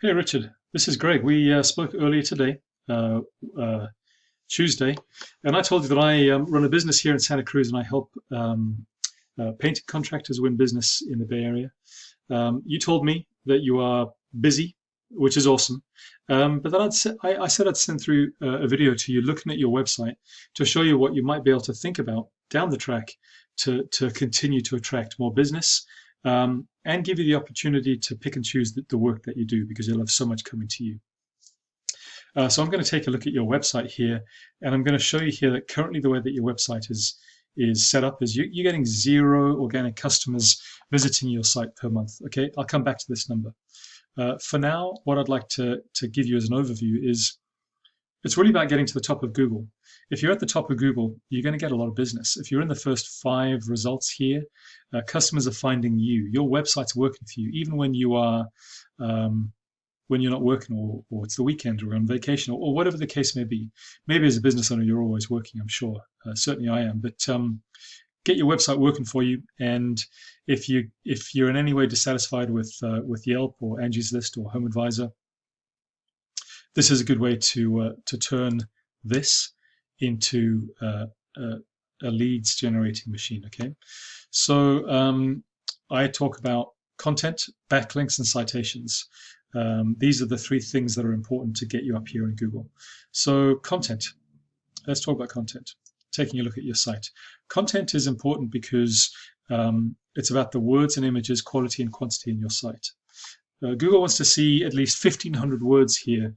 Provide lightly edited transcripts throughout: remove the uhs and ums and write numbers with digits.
Hey Richard, this is Greg. We spoke earlier today, uh, uh, Tuesday, and I told you that I run a business here in Santa Cruz and I help painting contractors win business in the Bay Area. You told me that you are busy, which is awesome, but that I said I'd send through a video to you looking at your website to show you what you might be able to think about down the track to continue to attract more business and give you the opportunity to pick and choose the work that you do because you'll have so much coming to you. So I'm going to take a look at your website here, and I'm going to show you here that currently the way that your website is set up is you're getting zero organic customers visiting your site per month. Okay, I'll come back to this number. For now, what I'd like to give you as an overview is it's really about getting to the top of Google. If you're at the top of Google, you're going to get a lot of business. If you're in the first 5 results here, customers are finding you. Your website's working for you, even when you are when you're not working, or it's the weekend, or on vacation, or whatever the case may be. Maybe as a business owner, you're always working. I'm sure. Certainly, I am. But get your website working for you. And if you're in any way dissatisfied with Yelp or Angie's List or Home Advisor, this is a good way to turn this into a leads generating machine. Okay, so I talk about content, backlinks, and citations. These are the 3 things that are important to get you up here in Google. So content. Let's talk about content. Taking a look at your site. Content is important because it's about the words and images, quality and quantity in your site. Google wants to see at least 1,500 words here,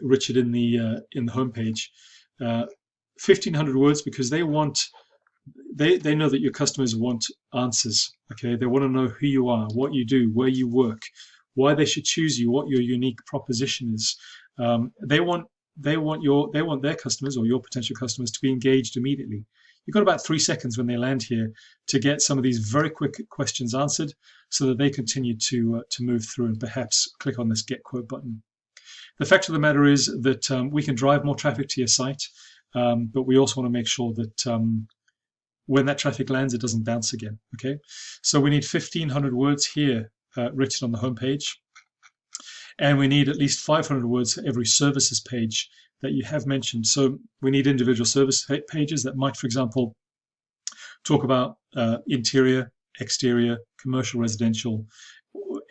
Richard, in the homepage. 1,500 words because they know that your customers want answers. Okay, they want to know who you are, what you do, where you work, why they should choose you, what your unique proposition is. They want their customers or your potential customers to be engaged immediately. You've got about 3 seconds when they land here to get some of these very quick questions answered, so that they continue to move through and perhaps click on this Get Quote button. The fact of the matter is that we can drive more traffic to your site, but we also want to make sure that when that traffic lands, it doesn't bounce again. Okay, so we need 1,500 words here written on the homepage, and we need at least 500 words for every services page that you have mentioned. So we need individual service pages that might, for example, talk about interior, exterior, commercial, residential,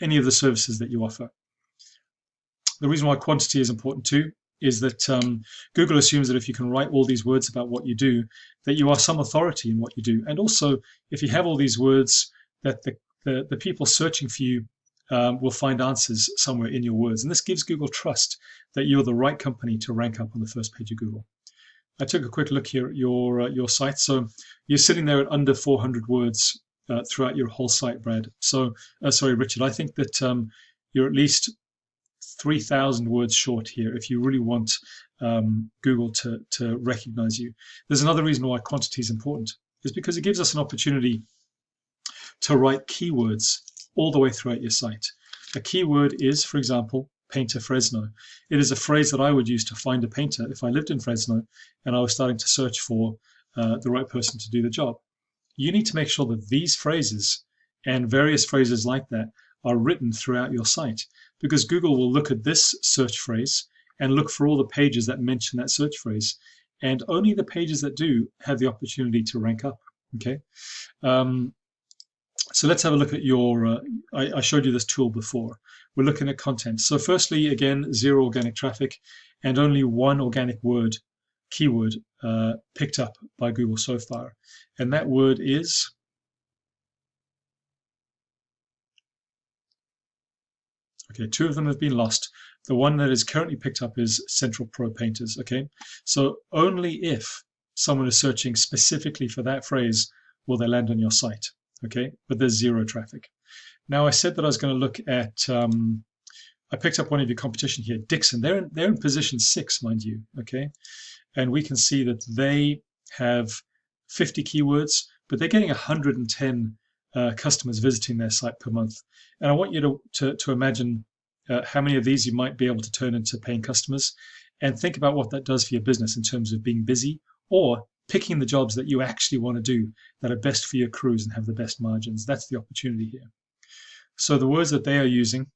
any of the services that you offer. The reason why quantity is important too is that Google assumes that if you can write all these words about what you do, that you are some authority in what you do. And also, if you have all these words, that the people searching for you will find answers somewhere in your words. And this gives Google trust that you're the right company to rank up on the first page of Google. I took a quick look here at your site. So you're sitting there at under 400 words throughout your whole site, Brad. So, sorry, Richard, I think that you're at least 3,000 words short here if you really want Google to recognize you. There's another reason why quantity is important, is because it gives us an opportunity to write keywords all the way throughout your site. A keyword is, for example, painter Fresno. It is a phrase that I would use to find a painter if I lived in Fresno and I was starting to search for the right person to do the job. You need to make sure that these phrases and various phrases like that are written throughout your site, because Google will look at this search phrase and look for all the pages that mention that search phrase, and only the pages that do have the opportunity to rank up. Okay, so let's have a look at your. I showed you this tool before. We're looking at content. So firstly, again, 0 organic traffic, and only 1 organic keyword picked up by Google so far, and that word is. Okay, 2 of them have been lost. The one that is currently picked up is Central Pro Painters. Okay, so only if someone is searching specifically for that phrase will they land on your site. Okay, but there's 0 traffic. Now I said that I was going to look at. I picked up one of your competition here, Dixon. They're in position 6, mind you. Okay, and we can see that they have 50 keywords, but they're getting 110 customers visiting their site per month. And I want you to imagine how many of these you might be able to turn into paying customers, and think about what that does for your business in terms of being busy or picking the jobs that you actually want to do that are best for your crews and have the best margins. That's the opportunity here. So the words that they are using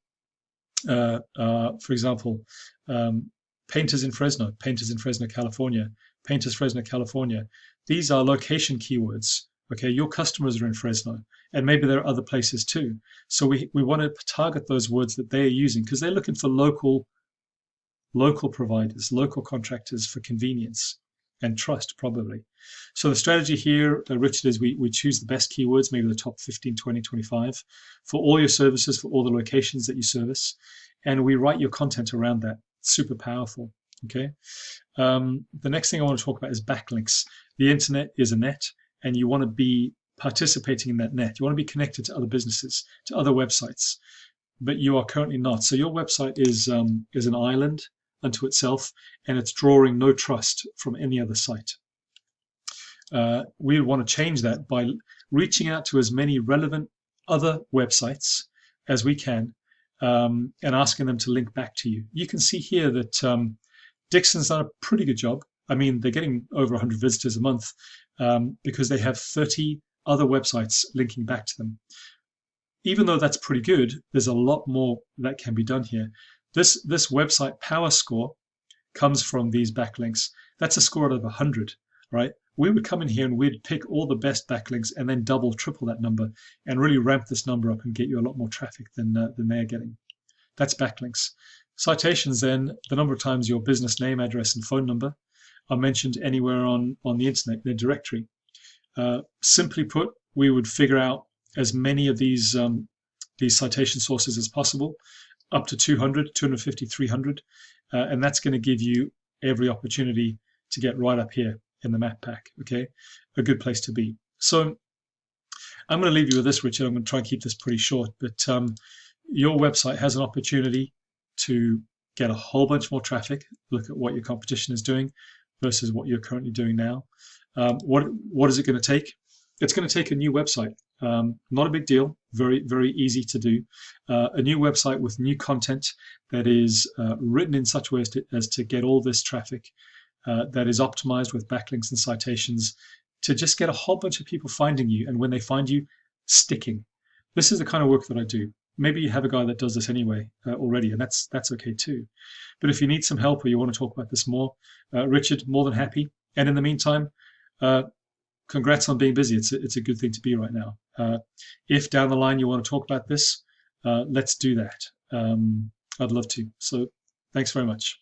For example, um, painters in Fresno, painters in Fresno, California, painters Fresno, California. These are location keywords. Okay, your customers are in Fresno, and maybe there are other places too. So we want to target those words that they are using because they're looking for local providers, local contractors for convenience and trust, probably. So the strategy here, Richard, is we choose the best keywords, maybe the top 15, 20, 25, for all your services, for all the locations that you service, and we write your content around that. Super powerful. Okay. The next thing I want to talk about is backlinks. The internet is a net, and you want to be participating in that net. You want to be connected to other businesses, to other websites, but you are currently not. So your website is an island unto itself, and it's drawing no trust from any other site. We want to change that by reaching out to as many relevant other websites as we can, and asking them to link back to you. You can see here that Dixon's done a pretty good job. I mean, they're getting over 100 visitors a month because they have 30 other websites linking back to them. Even though that's pretty good, there's a lot more that can be done here. This website power score comes from these backlinks. That's a score out of 100, right? We would come in here and we'd pick all the best backlinks and then double, triple that number and really ramp this number up and get you a lot more traffic than they're getting. That's backlinks. Citations, then, the number of times your business name, address, and phone number are mentioned anywhere on the internet, in a directory. Simply put, we would figure out as many of these citation sources as possible, up to 200, 250, 300, and that's going to give you every opportunity to get right up here in the map pack. Okay, a good place to be. So I'm going to leave you with this, Richard. I'm going to try and keep this pretty short, but your website has an opportunity to get a whole bunch more traffic. Look at what your competition is doing versus what you're currently doing now. What is it going to take? It's going to take a new website. Not a big deal. Very, very easy to do. A new website with new content that is written in such a way as to get all this traffic, that is optimized with backlinks and citations to just get a whole bunch of people finding you, and when they find you, sticking. This is the kind of work that I do. Maybe you have a guy that does this anyway already, and that's okay too. But if you need some help or you want to talk about this more, Richard, more than happy. And in the meantime, congrats on being busy. It's a good thing to be right now. If down the line you want to talk about this, let's do that. I'd love to. So thanks very much.